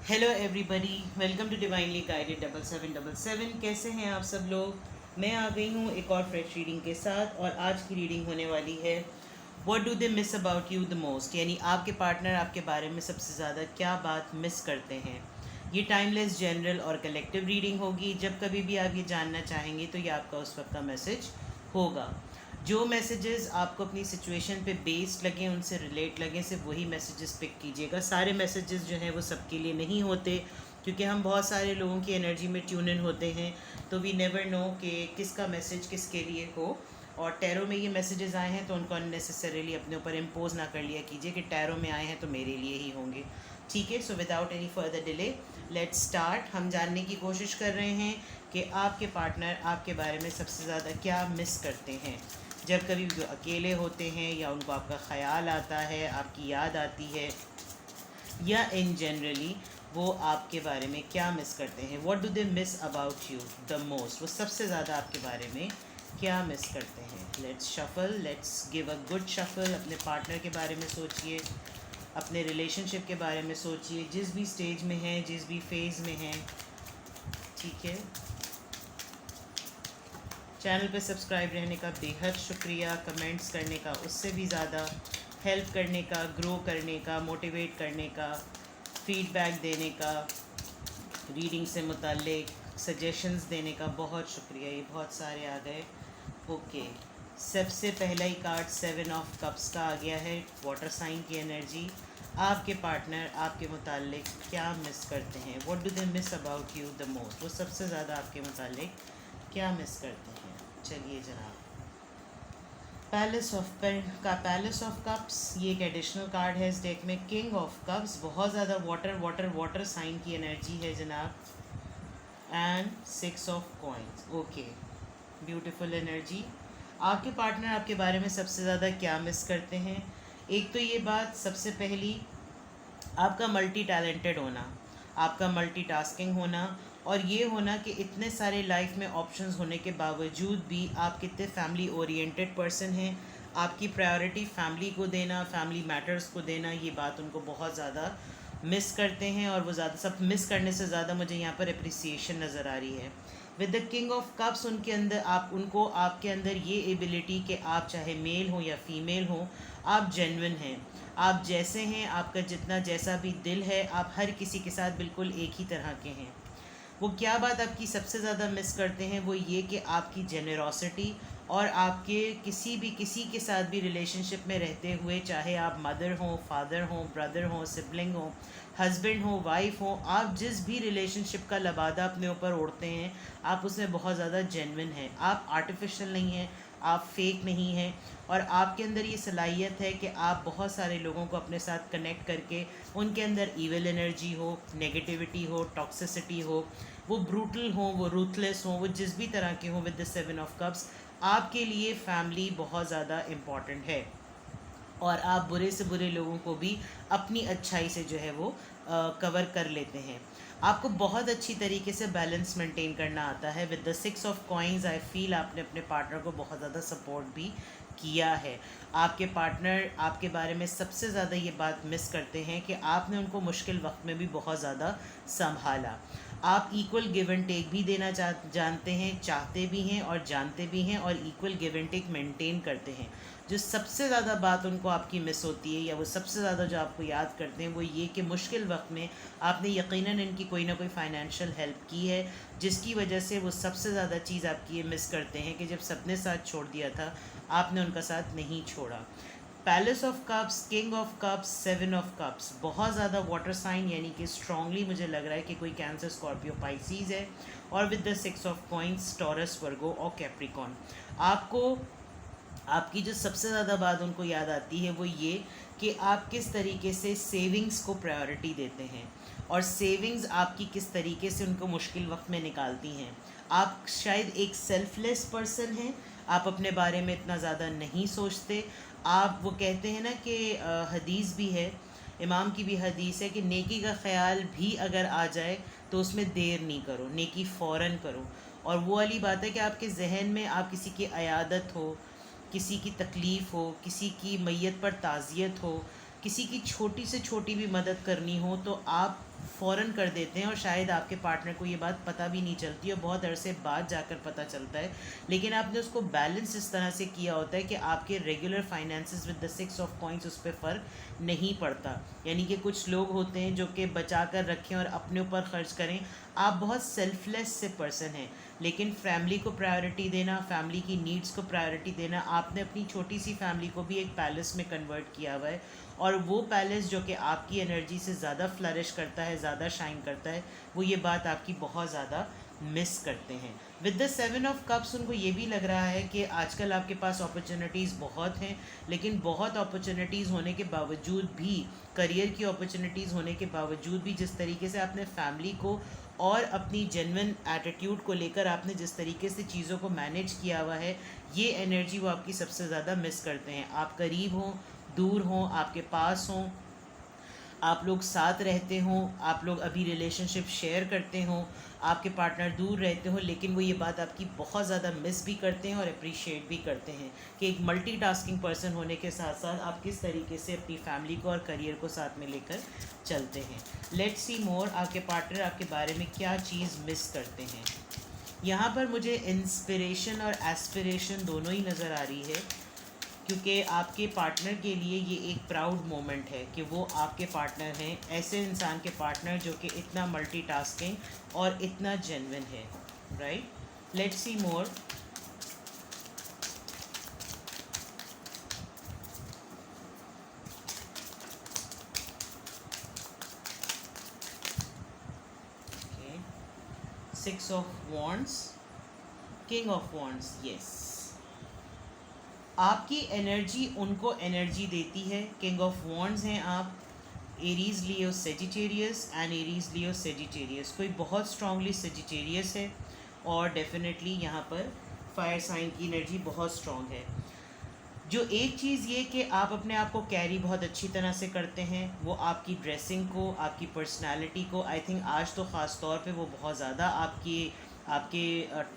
Hello everybody, welcome to divinely guided 7777। कैसे हैं आप सब लोग। मैं आ गई हूँ एक और फ्रेश रीडिंग के साथ और आज की रीडिंग होने वाली है what do they miss about you the most, यानी आपके पार्टनर आपके बारे में सबसे ज़्यादा क्या बात मिस करते हैं। ये टाइमलेस, जनरल और कलेक्टिव रीडिंग होगी। जब कभी भी आप ये जानना चाहेंगे तो ये आपका उस वक्त का मैसेज होगा। जो मैसेजेस आपको अपनी सिचुएशन पे बेस्ड लगे, उनसे रिलेट लगे, सिर्फ वही मैसेजेस पिक कीजिएगा। सारे मैसेजेस जो हैं वो सबके लिए नहीं होते, क्योंकि हम बहुत सारे लोगों की एनर्जी में ट्यून इन होते हैं, तो वी नेवर नो कि किसका मैसेज किसके लिए हो। और टैरो में ये मैसेजेस आए हैं तो उनको अननेसेसरीली अपने ऊपर इम्पोज ना कर लिया कीजिए कि टैरो में आए हैं तो मेरे लिए ही होंगे। ठीक है, so without any further delay let's start. हम जानने की कोशिश कर रहे हैं कि आपके पार्टनर आपके बारे में सबसे ज़्यादा क्या मिस करते हैं। जब कभी वो अकेले होते हैं या उनको आपका ख़याल आता है, आपकी याद आती है, या इन जनरली वो आपके बारे में क्या मिस करते हैं। What do they miss about you the most, वो सबसे ज़्यादा आपके बारे में क्या मिस करते हैं। Let's shuffle, let's give a good shuffle. अपने पार्टनर के बारे में सोचिए, अपने रिलेशनशिप के बारे में सोचिए, जिस भी स्टेज में हैं, जिस भी फेज़ में हैं। ठीक है, चैनल पे सब्सक्राइब रहने का बेहद शुक्रिया, कमेंट्स करने का उससे भी ज़्यादा, हेल्प करने का, ग्रो करने का, मोटिवेट करने का, फीडबैक देने का, रीडिंग से मुताल्लिक सजेशंस देने का बहुत शुक्रिया। ये बहुत सारे आ गए। ओके, सबसे पहला ही कार्ड 7 ऑफ कप्स का आ गया है, वाटर साइन की एनर्जी। आपके पार्टनर आपके मुताल्लिक क्या मिस करते हैं। What do they miss about you the most, वो सबसे ज़्यादा आपके मुताल्लिक क्या मिस करते हैं। चलिए जनाब, पैलेस ऑफ कप्स ये एक एडिशनल कार्ड है इस डेक में। किंग ऑफ कप्स बहुत ज़्यादा वाटर वाटर वाटर साइन की एनर्जी है जनाब। And 6 of coins. Okay, beautiful energy. आपके पार्टनर आपके बारे में सबसे ज़्यादा क्या मिस करते हैं। एक तो ये बात सबसे पहली, आपका मल्टी टैलेंटेड होना, आपका मल्टीटास्किंग होना, और ये होना कि इतने सारे लाइफ में ऑप्शंस होने के बावजूद भी आप कितने फैमिली ओरिएंटेड पर्सन हैं। आपकी प्रायोरिटी फैमिली को देना, फैमिली मैटर्स को देना, ये बात उनको बहुत ज़्यादा मिस करते हैं। और वो ज़्यादा, सब मिस करने से ज़्यादा मुझे यहाँ पर अप्रिसिएशन नज़र आ रही है। With the king of cups उनके अंदर, आपके अंदर ये एबिलिटी कि आप चाहे मेल हो या फीमेल हो, आप जेन्युइन हैं, आप जैसे हैं, आपका जितना जैसा भी दिल है, आप हर किसी के साथ बिल्कुल एक ही तरह के हैं। वो क्या बात आपकी सबसे ज़्यादा मिस करते हैं, वो ये कि आपकी जेनरॉसिटी, और आपके किसी के साथ भी रिलेशनशिप में रहते हुए, चाहे आप मदर हो, फादर हो, ब्रदर हो, सिबलिंग हो, हस्बैंड हो, वाइफ हो, आप जिस भी रिलेशनशिप का लबादा अपने ऊपर ओढ़ते हैं, आप उसमें बहुत ज़्यादा जेन्युइन हैं। आप आर्टिफिशियल नहीं हैं, आप फेक नहीं हैं, और आपके अंदर ये सलाहियत है कि आप बहुत सारे लोगों को अपने साथ कनेक्ट करके, उनके अंदर ईविल एनर्जी हो, नेगेटिविटी हो, टॉक्सिसिटी हो, वो ब्रूटल हो, वो रूथलेस हो, वो जिस भी तरह के हों, विद द 7 ऑफ कप्स आपके लिए फैमिली बहुत ज़्यादा इम्पॉर्टेंट है। और आप बुरे से बुरे लोगों को भी अपनी अच्छाई से जो है वो कवर कर लेते हैं। आपको बहुत अच्छी तरीके से बैलेंस मेंटेन करना आता है। With the 6 of coins I feel आपने अपने पार्टनर को बहुत ज़्यादा सपोर्ट भी किया है। आपके पार्टनर आपके बारे में सबसे ज़्यादा ये बात मिस करते हैं कि आपने उनको मुश्किल वक्त में भी बहुत ज़्यादा संभाला। आप इक्वल गिव एंड टेक भी देना जानते हैं, चाहते भी हैं और जानते भी हैं, और equal give and take maintain करते हैं। जो सबसे ज़्यादा बात उनको आपकी मिस होती है, या वो सबसे ज़्यादा जो आपको याद करते हैं, वो ये कि मुश्किल वक्त में आपने यकीनन इनकी कोई ना कोई फाइनेंशियल हेल्प की है, जिसकी वजह से वो सबसे ज़्यादा चीज़ आपकी ये मिस करते हैं कि जब सबने साथ छोड़ दिया था, आपने उनका साथ नहीं छोड़ा। Palace of cups, king of cups, 7 of cups, बहुत ज़्यादा वाटर साइन, यानी कि स्ट्रांगली मुझे लग रहा है कि कोई कैंसर, स्कॉर्पियो, पाइसीज़ है। और with the 6 of coins, Taurus, Virgo और कैप्रिकॉन। आपको आपकी जो सबसे ज़्यादा बात उनको याद आती है वो ये कि आप किस तरीके से सेविंग्स को प्रायोरिटी देते हैं, और सेविंग्स आपकी किस तरीके से उनको मुश्किल वक्त में निकालती हैं। आप शायद एक सेल्फलेस पर्सन हैं, आप अपने बारे में इतना ज़्यादा नहीं सोचते। आप, वो कहते हैं ना कि हदीस भी है, इमाम की भी हदीस है कि नेकी का ख्याल भी अगर आ जाए तो उसमें देर नहीं करो, नेकी फ़ौरन करो। और वो वाली बात है कि आपके जहन में आप किसी की अयादत हो, किसी की तकलीफ़ हो, किसी की मैयत पर ताज़ियत हो, किसी की छोटी से छोटी भी मदद करनी हो, तो आप फ़ौरन कर देते हैं और शायद आपके पार्टनर को ये बात पता भी नहीं चलती और बहुत अरसे बाद जाकर पता चलता है, लेकिन आपने उसको बैलेंस इस तरह से किया होता है कि आपके regular finances with the 6 of coins उस पर फ़र्क नहीं पड़ता। यानी कि कुछ लोग होते हैं जो कि बचा कर रखें और अपने ऊपर खर्च करें। आप बहुत सेल्फलेस से पर्सन हैं, लेकिन फैमिली को प्रायोरिटी देना, फैमिली की नीड्स को प्रायोरिटी देना, आपने अपनी छोटी सी फैमिली को भी एक पैलेस में कन्वर्ट किया हुआ है। और वो पैलेस जो कि आपकी एनर्जी से ज़्यादा फ्लरिश करता है, ज़्यादा शाइन करता है, वो ये बात आपकी बहुत ज़्यादा मिस करते हैं। विद द 7 ऑफ कप्स उनको ये भी लग रहा है कि आजकल आपके पास अपॉर्चुनिटीज़ बहुत हैं, लेकिन बहुत अपॉर्चुनिटीज़ होने के बावजूद भी, करियर की अपॉर्चुनिटीज़ होने के बावजूद भी, जिस तरीके से आपने फैमिली को और अपनी जेन्युइन एटीट्यूड को लेकर आपने जिस तरीके से चीज़ों को मैनेज किया हुआ है, ये एनर्जी वो आपकी सबसे ज़्यादा मिस करते हैं। आप करीब हों, दूर हों, आपके पास हों, आप लोग साथ रहते हों, आप लोग अभी रिलेशनशिप शेयर करते हों, आपके पार्टनर दूर रहते हो, लेकिन वो ये बात आपकी बहुत ज़्यादा मिस भी करते हैं और अप्रिशिएट भी करते हैं कि एक मल्टीटास्किंग पर्सन होने के साथ साथ आप किस तरीके से अपनी फैमिली को और करियर को साथ में लेकर चलते हैं। लेट्स सी मोर, आपके पार्टनर आपके बारे में क्या चीज़ मिस करते हैं। यहाँ पर मुझे इंस्पिरेशन और एस्पिरेशन दोनों ही नज़र आ रही है, क्योंकि आपके पार्टनर के लिए ये एक प्राउड मोमेंट है कि वो आपके पार्टनर हैं, ऐसे इंसान के पार्टनर जो कि इतना मल्टीटास्किंग और इतना जेन्युइन है। Right, let's see more. Six of wands, king of wands, yes. आपकी एनर्जी उनको एनर्जी देती है। किंग ऑफ वॉन्ड्स हैं आप, Aries Leo Sagittarius and Aries Leo Sagittarius, कोई बहुत स्ट्रांगली सेजिटेरियस है और डेफिनेटली यहाँ पर फायर साइन की एनर्जी बहुत स्ट्रांग है। जो एक चीज़ ये कि आप अपने आप को कैरी बहुत अच्छी तरह से करते हैं, वो आपकी ड्रेसिंग को, आपकी पर्सनालिटी को, आई थिंक आज तो ख़ास तौर पे वो बहुत ज़्यादा आपके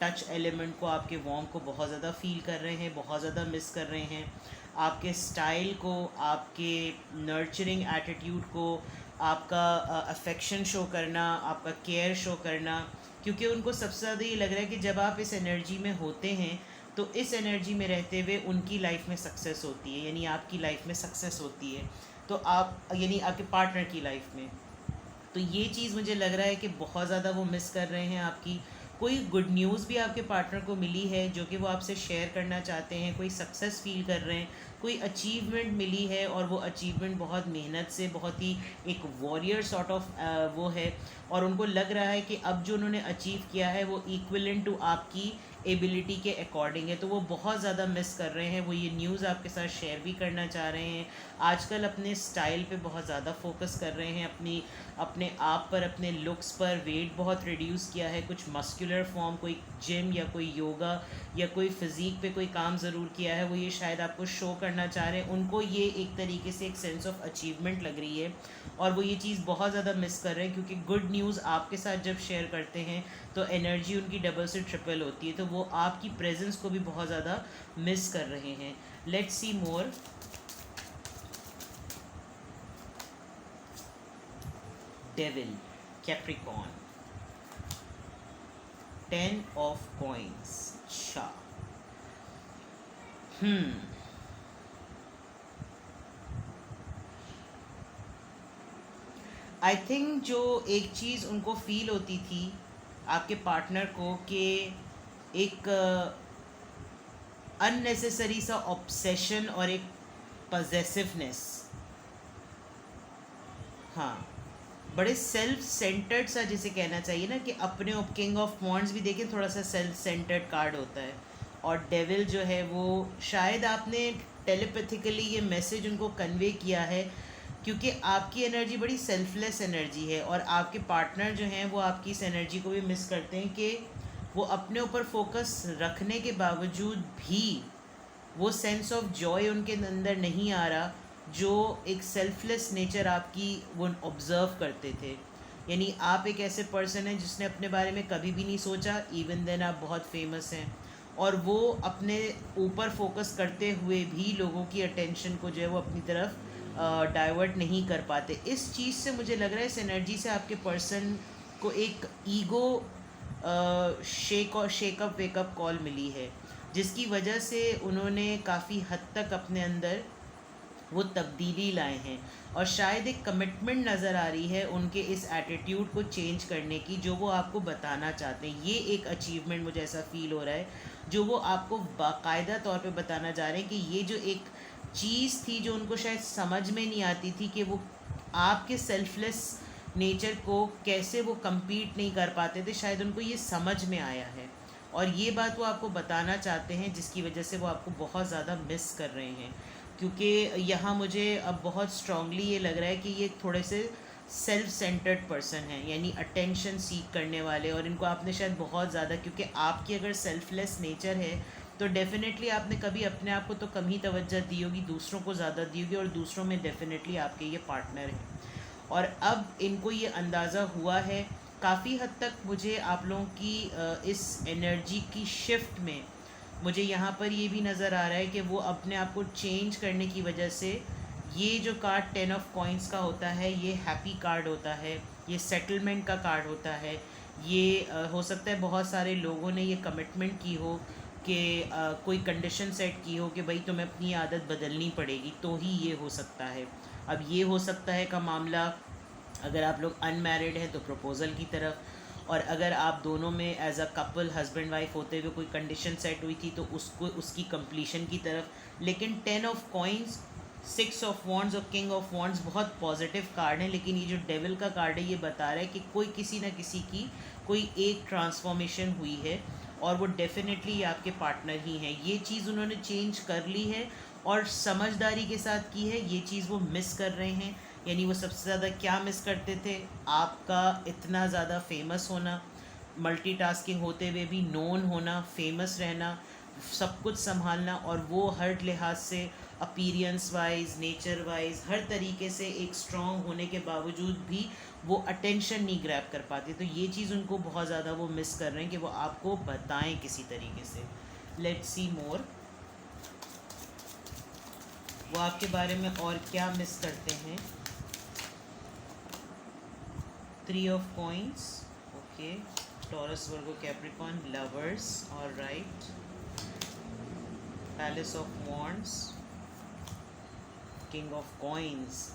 टच एलिमेंट को, आपके वार्म को बहुत ज़्यादा फील कर रहे हैं, बहुत ज़्यादा मिस कर रहे हैं। आपके स्टाइल को, आपके नर्चरिंग एटीट्यूड को, आपका अफेक्शन शो करना, आपका केयर शो करना, क्योंकि उनको सबसे ज़्यादा ये लग रहा है कि जब आप इस एनर्जी में होते हैं तो इस एनर्जी में रहते हुए उनकी लाइफ में सक्सेस होती है, यानी आपकी लाइफ में सक्सेस होती है, तो आप यानी आपके पार्टनर की लाइफ में। तो ये चीज़ मुझे लग रहा है कि बहुत ज़्यादा वो मिस कर रहे हैं आपकी। कोई गुड न्यूज़ भी आपके पार्टनर को मिली है जो कि वो आपसे शेयर करना चाहते हैं, कोई सक्सेस फील कर रहे हैं, कोई अचीवमेंट मिली है और वो अचीवमेंट बहुत मेहनत से, बहुत ही एक वॉरियर सॉर्ट ऑफ वो है, और उनको लग रहा है कि अब जो उन्होंने अचीव किया है वो इक्विवेलेंट टू आपकी एबिलिटी के अकॉर्डिंग है, तो वो बहुत ज़्यादा मिस कर रहे हैं। वो ये न्यूज़ आपके साथ शेयर भी करना चाह रहे हैं। आजकल अपने स्टाइल पे बहुत ज़्यादा फोकस कर रहे हैं, अपने आप पर, अपने लुक्स पर। वेट बहुत रिड्यूस किया है, कुछ मस्कुलर फॉर्म, कोई जिम या कोई योगा या कोई फिज़ीक पे कोई काम ज़रूर किया है, वो ये शायद आपको शो करना चाह रहे हैं। उनको ये एक तरीके से एक सेंस ऑफ अचीवमेंट लग रही है और वो ये चीज़ बहुत ज़्यादा मिस कर रहे हैं, क्योंकि गुड न्यूज़ आपके साथ जब शेयर करते हैं तो एनर्जी उनकी डबल से ट्रिपल होती है, तो वो आपकी प्रेजेंस को भी बहुत ज़्यादा मिस कर रहे हैं। Let's C more. Devil, Capricorn, 10 of coins. अच्छा, आई थिंक जो एक चीज़ उनको फील होती थी आपके पार्टनर को कि एक अननेसेसरी सा ऑब्सेशन और एक पजेसिवनेस, हाँ, बड़े सेल्फ सेंटर्ड सा जिसे कहना चाहिए ना, कि अपने किंग ऑफ वॉन्ड्स भी देखें थोड़ा सा सेल्फ सेंटर्ड कार्ड होता है, और डेविल जो है वो शायद आपने टेलीपैथिकली ये मैसेज उनको कन्वे किया है, क्योंकि आपकी एनर्जी बड़ी सेल्फलेस एनर्जी है और आपके पार्टनर जो हैं वो आपकी इस एनर्जी को भी मिस करते हैं कि वो अपने ऊपर फोकस रखने के बावजूद भी वो सेंस ऑफ जॉय उनके अंदर नहीं आ रहा, जो एक सेल्फलेस नेचर आपकी वो ऑब्ज़र्व करते थे। यानी आप एक ऐसे पर्सन हैं जिसने अपने बारे में कभी भी नहीं सोचा, इवन देन आप बहुत फेमस हैं, और वो अपने ऊपर फोकस करते हुए भी लोगों की अटेंशन को जो है वो अपनी तरफ डाइवर्ट नहीं कर पाते। इस चीज़ से मुझे लग रहा है, इस एनर्जी से आपके पर्सन को एक ईगो शेकअप वेकअप कॉल मिली है, जिसकी वजह से उन्होंने काफ़ी हद तक अपने अंदर वो तब्दीली लाए हैं, और शायद एक कमिटमेंट नज़र आ रही है उनके इस एटीट्यूड को चेंज करने की, जो वो आपको बताना चाहते हैं। ये एक अचीवमेंट मुझे ऐसा फील हो रहा है, जो वो आपको बाकायदा तौर पे बताना चाह रहे हैं कि ये जो एक चीज़ थी जो उनको शायद समझ में नहीं आती थी, कि वो आपके सेल्फलेस नेचर को कैसे वो compete नहीं कर पाते थे, शायद उनको ये समझ में आया है, और ये बात वो आपको बताना चाहते हैं, जिसकी वजह से वो आपको बहुत ज़्यादा मिस कर रहे हैं। क्योंकि यहाँ मुझे अब बहुत स्ट्रांगली ये लग रहा है कि ये थोड़े से सेल्फ सेंटर्ड पर्सन हैं, यानी अटेंशन सीख करने वाले, और इनको आपने शायद बहुत ज़्यादा, क्योंकि आपकी अगर सेल्फलेस नेचर है तो डेफिनेटली आपने कभी अपने आप को तो कम ही तवज्जो दी होगी, दूसरों को ज़्यादा दी होगी, और दूसरों में डेफिनेटली आपके ये पार्टनर हैं। और अब इनको ये अंदाज़ा हुआ है काफ़ी हद तक। मुझे आप लोगों की इस एनर्जी की शिफ्ट में मुझे यहाँ पर ये भी नज़र आ रहा है कि वो अपने आप को चेंज करने की वजह से, ये जो कार्ड 10 ऑफ कॉइंस का होता है, ये हैप्पी कार्ड होता है, ये सेटलमेंट का कार्ड होता है। ये हो सकता है बहुत सारे लोगों ने ये कमिटमेंट की हो कि कोई कंडीशन सेट की हो कि भाई तुम्हें अपनी आदत बदलनी पड़ेगी, तो ही ये हो सकता है। अब ये हो सकता है का मामला, अगर आप लोग अनमैरिड हैं तो प्रपोज़ल की तरफ, और अगर आप दोनों में as a couple husband wife होते हुए कोई कंडीशन सेट हुई थी तो उसको उसकी कंप्लीशन की तरफ। लेकिन 10 ऑफ कॉइंस, 6 ऑफ वॉन्ड्स और किंग ऑफ वॉन्ड्स बहुत पॉजिटिव कार्ड है, लेकिन ये जो डेविल का कार्ड है ये बता रहा है कि कोई किसी न किसी की कोई एक ट्रांसफॉर्मेशन हुई है, और वो डेफिनेटली आपके पार्टनर ही हैं। ये चीज़ उन्होंने चेंज कर ली है और समझदारी के साथ की है। ये चीज़ वो मिस कर रहे हैं, यानी वो सबसे ज़्यादा क्या मिस करते थे, आपका इतना ज़्यादा फेमस होना, मल्टीटास्किंग होते हुए भी नोन होना, फेमस रहना, सब कुछ संभालना, और वो हर लिहाज से अपीरियंस वाइज, नेचर वाइज, हर तरीके से एक स्ट्रॉन्ग होने के बावजूद भी वो अटेंशन नहीं ग्रैब कर पाते। तो ये चीज़ उनको बहुत ज़्यादा वो मिस कर रहे हैं कि वो आपको बताएं किसी तरीके से। लेट्स सी मोर, वो आपके बारे में और क्या मिस करते हैं। 3 of coins, okay, taurus, Virgo, Capricorn, lovers, alright, palace of wands, king of coins.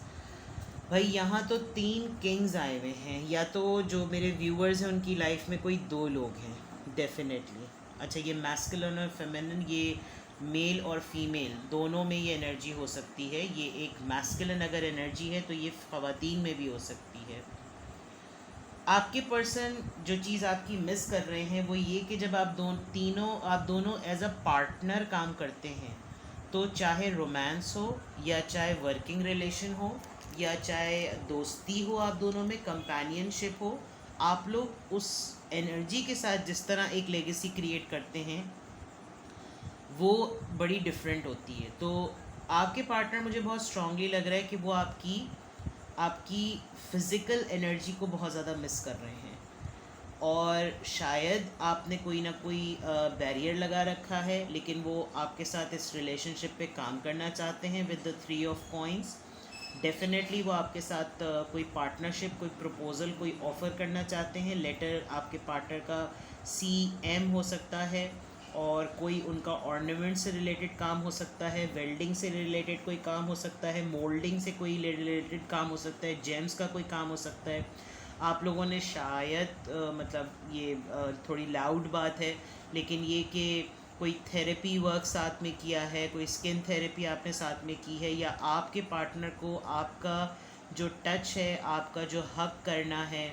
भाई यहाँ तो 3 किंग्स आए हुए हैं, या तो जो मेरे व्यूअर्स हैं उनकी लाइफ में कोई 2 लोग हैं डेफिनेटली। अच्छा, ये मैस्कुलिन और फेमिनिन, ये मेल और फीमेल दोनों में ये एनर्जी हो सकती है। ये एक मैस्कुलिन अगर एनर्जी है तो ये ख़वातीन में भी हो सकती है। आपके पर्सन जो चीज़ आपकी मिस कर रहे हैं वो ये कि जब आप दोनों एज अ पार्टनर काम करते हैं, तो चाहे रोमांस हो, या चाहे वर्किंग रिलेशन हो, या चाहे दोस्ती हो, आप दोनों में कंपेनियनशिप हो, आप लोग उस एनर्जी के साथ जिस तरह एक लेगेसी क्रिएट करते हैं वो बड़ी डिफरेंट होती है। तो आपके पार्टनर मुझे बहुत स्ट्रांगली लग रहा है कि वो आपकी फ़िज़िकल एनर्जी को बहुत ज़्यादा मिस कर रहे हैं, और शायद आपने कोई ना कोई बैरियर लगा रखा है, लेकिन वो आपके साथ इस रिलेशनशिप पे काम करना चाहते हैं with the 3 of coins. Definitely वो आपके साथ कोई पार्टनरशिप, कोई प्रपोज़ल, कोई ऑफ़र करना चाहते हैं। लेटर आपके पार्टनर का CM हो सकता है, और कोई उनका ऑर्नामेंट से रिलेटेड काम हो सकता है, वेल्डिंग से रिलेटेड कोई काम हो सकता है, मोल्डिंग से कोई रिलेटेड काम हो सकता है, जेम्स का कोई काम हो सकता है। आप लोगों ने शायद मतलब ये थोड़ी लाउड बात है, लेकिन ये कि कोई थेरेपी वर्क साथ में किया है, कोई स्किन थेरेपी आपने साथ में की है, या आपके पार्टनर को आपका जो टच है, आपका जो हक करना है,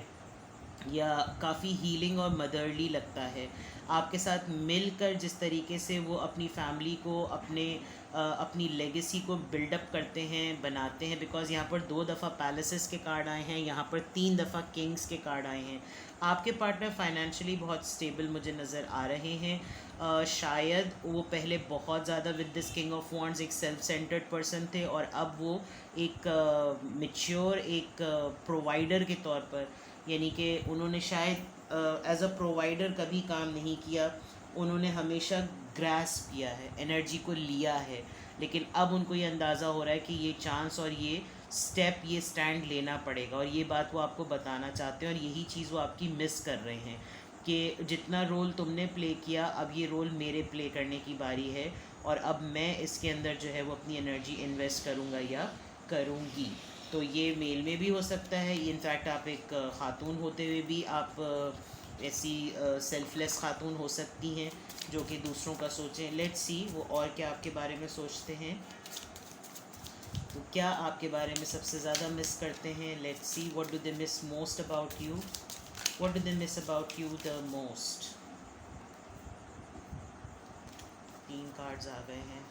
या काफ़ी हीलिंग और मदरली लगता है। आपके साथ मिलकर जिस तरीके से वो अपनी फैमिली को, अपनी लेगेसी को बिल्डअप करते हैं, बनाते हैं। बिकॉज़ यहाँ पर 2 दफ़ा पैलेसेस के कार्ड आए हैं, यहाँ पर 3 दफ़ा किंग्स के कार्ड आए हैं। आपके पार्टनर फाइनेंशियली बहुत स्टेबल मुझे नज़र आ रहे हैं। शायद वो पहले बहुत ज़्यादा with this king of wands एक सेल्फ सेंटर्ड पर्सन थे, और अब वो एक मैच्योर, एक प्रोवाइडर के तौर पर, यानी कि उन्होंने शायद एज अ प्रोवाइडर कभी काम नहीं किया, उन्होंने हमेशा ग्रास्प किया है, एनर्जी को लिया है, लेकिन अब उनको ये अंदाज़ा हो रहा है कि ये चांस और ये स्टेप, ये स्टैंड लेना पड़ेगा, और ये बात वो आपको बताना चाहते हैं, और यही चीज़ वो आपकी मिस कर रहे हैं कि जितना रोल तुमने प्ले किया, अब ये रोल मेरे प्ले करने की बारी है, और अब मैं इसके अंदर जो है वो अपनी एनर्जी इन्वेस्ट करूँगा या करूँगी। तो ये मेल में भी हो सकता है, इनफैक्ट आप एक ख़ातून होते हुए भी आप ऐसी सेल्फलेस ख़ातून हो सकती हैं जो कि दूसरों का सोचें। लेट्स सी वो और क्या आपके बारे में सोचते हैं, तो क्या आपके बारे में सबसे ज़्यादा मिस करते हैं। Let's see what do they miss most about you, what do they miss about you the most. 3 cards आ गए हैं।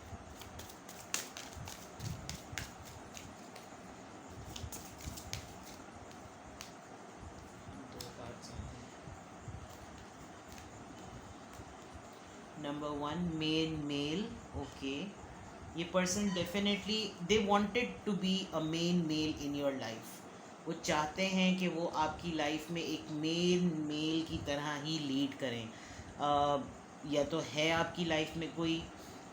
Number 1 male, okay. ये person definitely they wanted to be a male in your life. वो चाहते हैं कि वो आपकी लाइफ में एक मेल की तरह ही लीड करें। या तो है आपकी लाइफ में कोई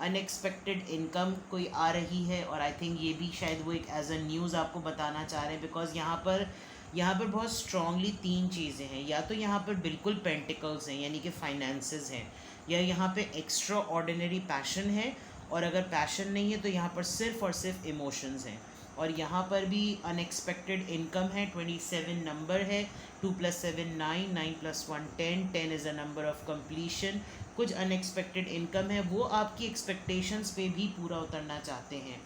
अनएक्सपेक्टेड इनकम कोई आ रही है, और आई थिंक ये भी शायद वो एक एज अ न्यूज़ आपको बताना चाह रहे हैं, बिकॉज यहाँ पर बहुत स्ट्रांगली 3 चीज़ें हैं। या तो यहाँ पर बिल्कुल पेंटिकल्स हैं, यानी कि फाइनेंसेस हैं, या यहाँ पे एक्स्ट्रा ऑर्डिनरी पैशन है, और अगर पैशन नहीं है तो यहाँ पर सिर्फ और सिर्फ इमोशंस हैं। और यहाँ पर भी अनएक्सपेक्टेड इनकम है। 27 नंबर है, 2 + 7 9, 9 + 1 10, 10 is a number of completion. कुछ अनएक्सपेक्टेड इनकम है, वो आपकी एक्सपेक्टेशंस पे भी पूरा उतरना चाहते हैं।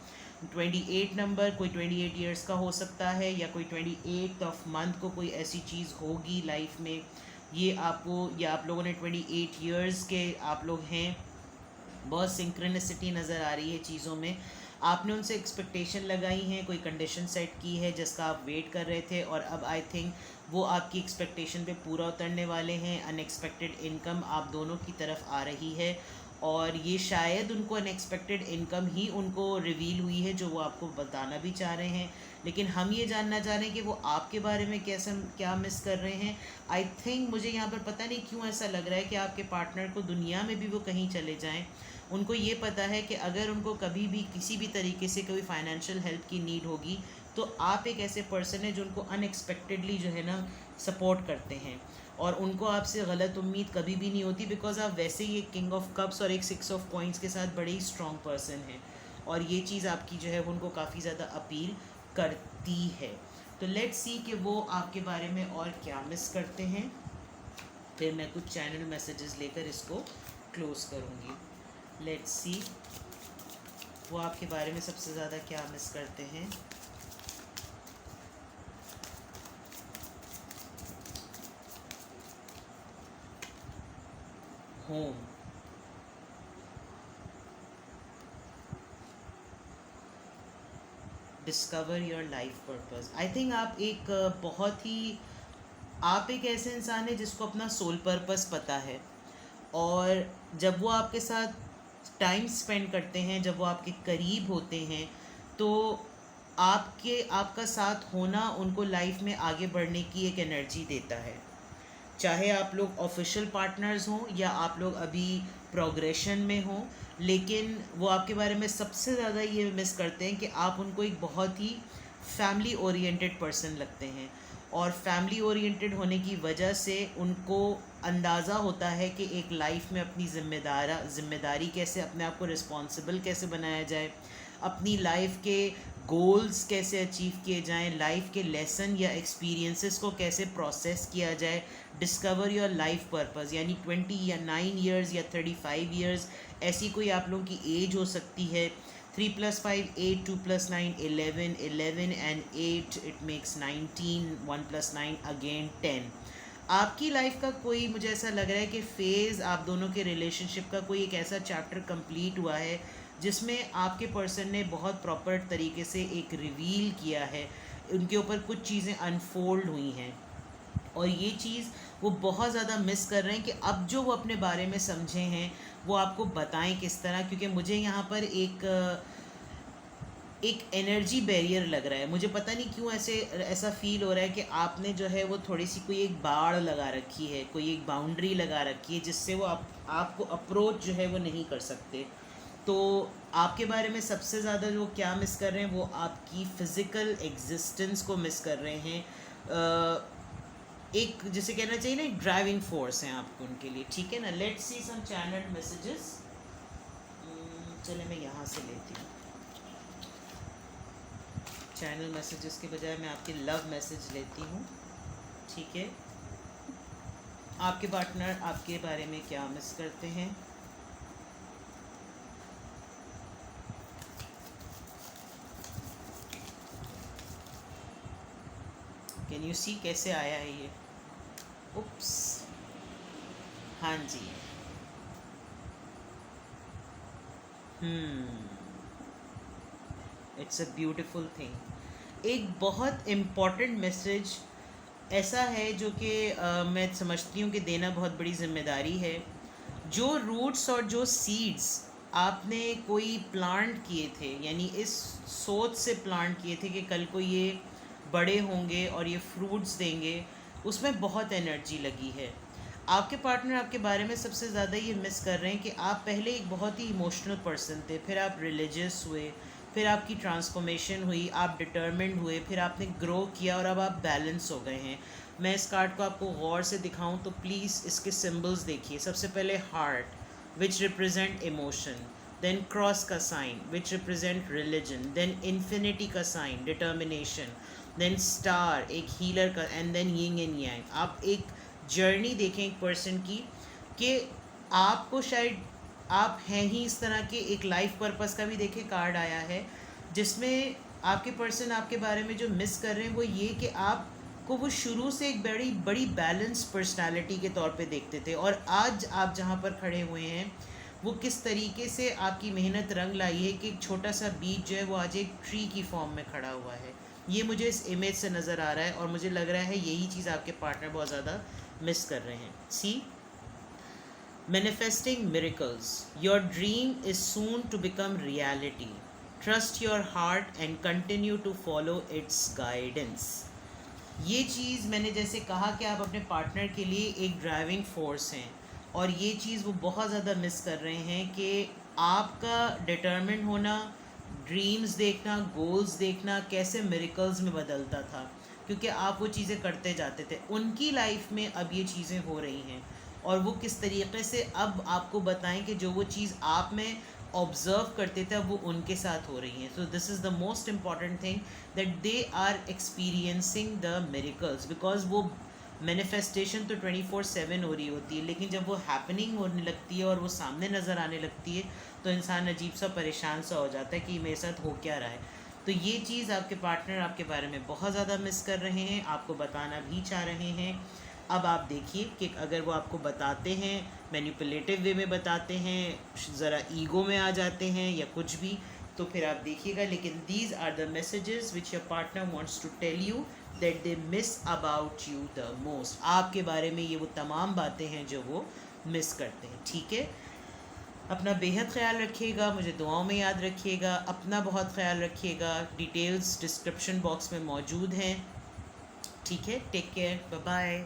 28 नंबर, कोई 28 ईयर्स का हो सकता है, या कोई 28 ऑफ मंथ को कोई ऐसी चीज़ होगी लाइफ में, ये आपको, या आप लोगों ने 28 ईयर्स के आप लोग हैं। बहुत सिंक्रोनिसिटी नज़र आ रही है चीज़ों में। आपने उनसे एक्सपेक्टेशन लगाई हैं, कोई कंडीशन सेट की है जिसका आप वेट कर रहे थे, और अब आई थिंक वो आपकी एक्सपेक्टेशन पे पूरा उतरने वाले हैं। अनएक्सपेक्टेड इनकम आप दोनों की तरफ आ रही है, और ये शायद उनको अनएक्सपेक्टेड इनकम ही उनको रिवील हुई है जो वो आपको बताना भी चाह रहे हैं। लेकिन हम ये जानना चाह रहे हैं कि वो आपके बारे में क्या मिस कर रहे हैं। आई थिंक मुझे यहाँ पर पता नहीं क्यों ऐसा लग रहा है कि आपके पार्टनर को दुनिया में भी वो कहीं चले जाएं, उनको ये पता है कि अगर उनको कभी भी किसी भी तरीके से कोई फाइनेंशियल हेल्प की नीड होगी, तो आप एक ऐसे पर्सन है जो उनको अनएक्सपेक्टेडली जो है ना सपोर्ट करते हैं, और उनको आपसे गलत उम्मीद कभी भी नहीं होती, बिकॉज आप वैसे ही एक किंग ऑफ कप्स और एक 6 ऑफ कॉइंस के साथ बड़े ही स्ट्रॉन्ग पर्सन हैं, और ये चीज़ आपकी जो है वो उनको काफ़ी ज़्यादा अपील करती है। तो लेट्स सी कि वो आपके बारे में और क्या मिस करते हैं, फिर मैं कुछ चैनल मैसेजेस लेकर इसको क्लोज़ करूँगी। लेट्स सी वो आपके बारे में सबसे ज़्यादा क्या मिस करते हैं। Home, discover your life purpose. I think आप एक आप एक ऐसे इंसान है जिसको अपना सोल पर्पस पता है, और जब वो आपके साथ टाइम स्पेंड करते हैं, जब वो आपके करीब होते हैं, तो आपका साथ होना उनको लाइफ में आगे बढ़ने की एक एनर्जी देता है। चाहे आप लोग ऑफिशियल पार्टनर्स हों या आप लोग अभी प्रोग्रेशन में हों, लेकिन वो आपके बारे में सबसे ज़्यादा ये मिस करते हैं कि आप उनको एक बहुत ही फैमिली ओरिएंटेड पर्सन लगते हैं, और फैमिली ओरिएंटेड होने की वजह से उनको अंदाज़ा होता है कि एक लाइफ में अपनी ज़िम्मेदारी कैसे, अपने आप को रिस्पॉन्सिबल कैसे बनाया जाए, अपनी लाइफ के गोल्स कैसे अचीव किए जाएं, लाइफ के लेसन या एक्सपीरियंसेस को कैसे प्रोसेस किया जाए। डिस्कवर योर लाइफ पर्पस, यानी 20 या 9 ईयर्स या 35 ईयर्स, ऐसी कोई आप लोगों की एज हो सकती है। 3 + 5 8, 2 + 9 11, 11 and 8 it makes 19, 1 + 9 again 10। आपकी लाइफ का कोई, मुझे ऐसा लग रहा है कि फ़ेज़ आप दोनों के रिलेशनशिप का कोई एक ऐसा चैप्टर कंप्लीट हुआ है जिसमें आपके पर्सन ने बहुत प्रॉपर तरीके से एक रिवील किया है, उनके ऊपर कुछ चीज़ें अनफोल्ड हुई हैं, और ये चीज़ वो बहुत ज़्यादा मिस कर रहे हैं कि अब जो वो अपने बारे में समझे हैं वो आपको बताएं किस तरह। क्योंकि मुझे यहाँ पर एक एक एनर्जी बैरियर लग रहा है, मुझे पता नहीं क्यों ऐसा फील हो रहा है कि आपने जो है वो थोड़ी सी कोई एक बाड़ लगा रखी है, कोई एक बाउंड्री लगा रखी है जिससे वो आपको अप्रोच जो है वो नहीं कर सकते। तो आपके बारे में सबसे ज़्यादा जो क्या मिस कर रहे हैं वो आपकी फ़िज़िकल एग्जिस्टेंस को मिस कर रहे हैं। एक जिसे कहना चाहिए ना, एक ड्राइविंग फोर्स है आपको उनके लिए, ठीक है ना। Let's see some channel messages. चले मैं यहाँ से लेती हूँ चैनल मैसेजेस के बजाय, मैं आपके लव मैसेज लेती हूँ, ठीक है। आपके पार्टनर आपके बारे में क्या मिस करते हैं? कैन यू सी कैसे आया है ये? उप्स, हाँ जी। It's a beautiful thing. एक बहुत इम्पॉर्टेंट मैसेज ऐसा है जो कि मैं समझती हूँ कि देना बहुत बड़ी जिम्मेदारी है। जो रूट्स और जो सीड्स आपने कोई प्लांट किए थे, यानी इस सोच से प्लांट किए थे कि कल को ये बड़े होंगे और ये फ्रूट्स देंगे, उसमें बहुत एनर्जी लगी है। आपके पार्टनर आपके बारे में सबसे ज़्यादा ये मिस कर रहे हैं कि आप पहले एक बहुत ही इमोशनल पर्सन थे, फिर आप रिलीजियस हुए, फिर आपकी ट्रांसफॉर्मेशन हुई, आप डिटर्मिन्ड हुए, फिर आपने ग्रो किया और अब आप बैलेंस हो गए हैं। मैं इस कार्ड को आपको गौर से दिखाऊं तो प्लीज़ इसके सिंबल्स देखिए। सबसे पहले heart which represent emotion, then cross का sign which represent religion, then infinity का साइन डिटर्मिनेशन, देन स्टार एक हीलर का, and then yin and yang. आप एक जर्नी देखें एक पर्सन की कि आपको शायद आप हैं ही इस तरह के। एक लाइफ पर्पस का भी देखें कार्ड आया है जिसमें आपके पर्सन आपके बारे में जो मिस कर रहे हैं वो ये कि आपको वो शुरू से एक बड़ी बड़ी बैलेंस पर्सनालिटी के तौर पे देखते थे, और आज आप जहाँ पर खड़े हुए हैं वो किस तरीके से आपकी मेहनत रंग लाई है कि एक छोटा सा बीज जो है वो आज एक ट्री की फॉर्म में खड़ा हुआ है। ये मुझे इस इमेज से नज़र आ रहा है और मुझे लग रहा है यही चीज़ आपके पार्टनर बहुत ज़्यादा मिस कर रहे हैं। सी, manifesting miracles, your dream is soon to become reality. Trust your heart and continue to follow its guidance. ये चीज़ मैंने जैसे कहा कि आप अपने पार्टनर के लिए एक ड्राइविंग फोर्स हैं, और ये चीज़ वो बहुत ज़्यादा मिस कर रहे हैं कि आपका डिटर्मिन होना, ड्रीम्स देखना, गोल्स देखना कैसे मिरेकल्स में बदलता था, क्योंकि आप वो चीज़ें करते जाते थे। उनकी लाइफ में अब ये चीज़ें हो रही हैं और वो किस तरीके से अब आपको बताएं कि जो वो चीज़ आप में ऑब्ज़र्व करते थे अब वो उनके साथ हो रही हैं। So this is the most important thing that they are experiencing the miracles, because वो मैनिफेस्टेशन तो 24/7 हो रही होती है, लेकिन जब वो हैपनिंग होने लगती है और वो सामने नज़र आने लगती है तो इंसान अजीब सा परेशान सा हो जाता है कि मेरे साथ हो क्या रहा है। तो ये चीज़ आपके पार्टनर आपके बारे में बहुत ज़्यादा मिस कर रहे हैं, आपको बताना भी चाह रहे हैं। अब आप देखिए कि अगर वो आपको बताते हैं मैनिपुलेटिव वे में बताते हैं, ज़रा ईगो में आ जाते हैं या कुछ भी, तो फिर आप देखिएगा। लेकिन these are the messages which your partner wants to tell you that they miss about you the most. आपके बारे में ये वो तमाम बातें हैं जो वो मिस करते हैं, ठीक है। अपना बेहद ख्याल रखिएगा, मुझे दुआओं में याद रखिएगा, अपना बहुत ख्याल रखिएगा। डिटेल्स डिस्क्रिप्शन बॉक्स में मौजूद हैं, ठीक है। Take care, bye bye.